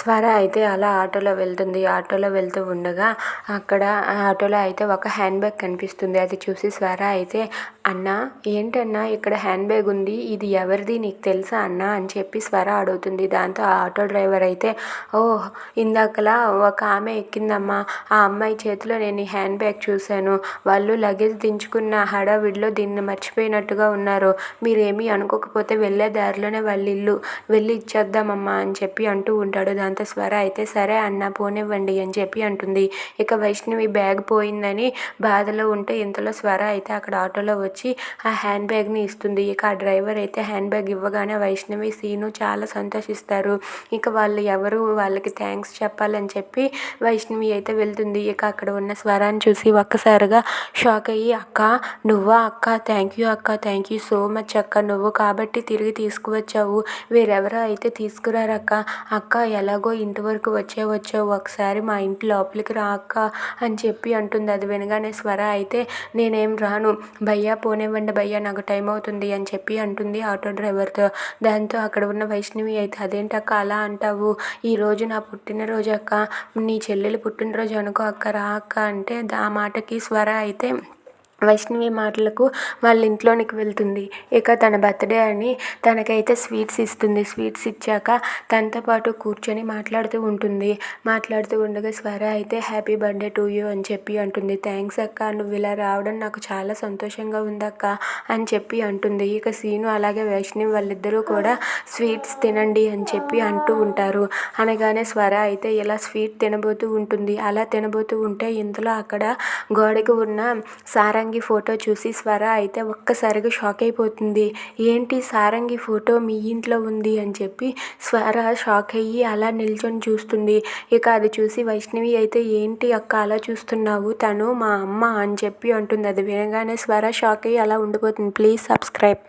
స్వర అయితే అలా ఆటోలో వెళ్తుంది. ఆటోలో వెళ్తూ ఉండగా అక్కడ ఆటోలో అయితే ఒక హ్యాండ్ బ్యాగ్ కనిపిస్తుంది. అది చూసి స్వర అయితే అన్నా ఏంటన్నా ఇక్కడ హ్యాండ్ బ్యాగ్ ఉంది, ఇది ఎవరిది నీకు తెలుసా అన్నా అని చెప్పి స్వర అడుగుతుంది. దాంతో ఆ ఆటో డ్రైవర్ అయితే ఓహ్ ఇందాకలా ఒక ఆమె ఎక్కిందమ్మా, ఆ అమ్మాయి చేతిలో నేను ఈ హ్యాండ్ బ్యాగ్ చూశాను, వాళ్ళు లగేజ్ దించుకున్న హడావిడిలో దీన్ని మర్చిపోయినట్టుగా ఉన్నారు, మీరేమీ అనుకోకపోతే వెళ్ళే దారిలోనే వాళ్ళ ఇల్లు, వెళ్ళి ఇచ్చేద్దామమ్మా అని చెప్పి అంటూ ఉంటాడు. దాంతో స్వర అయితే సరే అన్న పోనివ్వండి అని చెప్పి అంటుంది. ఇక వైష్ణవి బ్యాగ్ పోయిందని బాధలో ఉంటే ఇంతలో స్వర అయితే అక్కడ ఆటోలో వచ్చి ఆ హ్యాండ్ బ్యాగ్ని ఇస్తుంది. ఇక ఆ డ్రైవర్ అయితే హ్యాండ్ బ్యాగ్ ఇవ్వగానే వైష్ణవి సీను చాలా సంతోషిస్తారు. ఇక వాళ్ళు ఎవరు వాళ్ళకి థ్యాంక్స్ చెప్పాలని చెప్పి వైష్ణవి అయితే వెళ్తుంది. ఇక అక్కడ ఉన్న స్వరాన్ని చూసి ఒక్కసారిగా షాక్ అయ్యి అక్క నువ్వా అక్క, థ్యాంక్ యూ అక్క, థ్యాంక్ యూ సో మచ్ అక్క, నువ్వు కాబట్టి తిరిగి తీసుకువచ్చావు, వేరెవరో అయితే తీసుకురారక్క, అక్క ఎలాగో ఇంటి వరకు వచ్చావు, ఒకసారి మా ఇంటి లోపలికి రా అక్క అని చెప్పి అంటుంది. అది వినగానే స్వర అయితే నేనేం రాను భయ్యా, పోనివ్వండి భయ్యా, నాకు టైం అవుతుంది అని చెప్పి అంటుంది ఆటో డ్రైవర్తో. దాంతో అక్కడ ఉన్న వైష్ణవి అయితే అదేంటక్క అలా అంటావు, ఈరోజు నా పుట్టినరోజు అక్క, నీ చెల్లెలు పుట్టినరోజు అనుకో అక్క, రా అక్క అంటే ఆ మాటకి స్వర అయితే వైష్ణవి మాటలకు వాళ్ళ ఇంట్లోనికి వెళ్తుంది. ఇక తన బర్త్డే అని తనకైతే స్వీట్స్ ఇస్తుంది. స్వీట్స్ ఇచ్చాక తనతో పాటు కూర్చొని మాట్లాడుతూ ఉంటుంది. మాట్లాడుతూ ఉండగా స్వర అయితే హ్యాపీ బర్త్డే టు యూ అని చెప్పి అంటుంది. థ్యాంక్స్ అక్క, నువ్వు ఇలా రావడం నాకు చాలా సంతోషంగా ఉందక్క అని చెప్పి అంటుంది. ఇక సీను అలాగే వైష్ణవి వాళ్ళిద్దరూ కూడా స్వీట్స్ తినండి అని చెప్పి అంటూ ఉంటారు. అనగానే స్వర అయితే ఇలా స్వీట్ తినబోతూ ఉంటుంది. అలా తినబోతూ ఉంటే ఇంతలో అక్కడ గోడకు ఉన్న సారంగి ఫోటో చూసి స్వర అయితే ఒక్కసారిగా షాక్ అయిపోతుంది. ఏంటి సారంగి ఫోటో మీ ఇంట్లో ఉంది అని చెప్పి స్వర షాక్ అయ్యి అలా నిల్చొని చూస్తుంది. ఇక అది చూసి వైష్ణవి అయితే ఏంటి అక్క అలా చూస్తున్నావు, తను మా అమ్మ అని చెప్పి అంటుంది. అది వినగానే స్వర షాక్ అయ్యి అలా ఉండిపోతుంది. Please subscribe.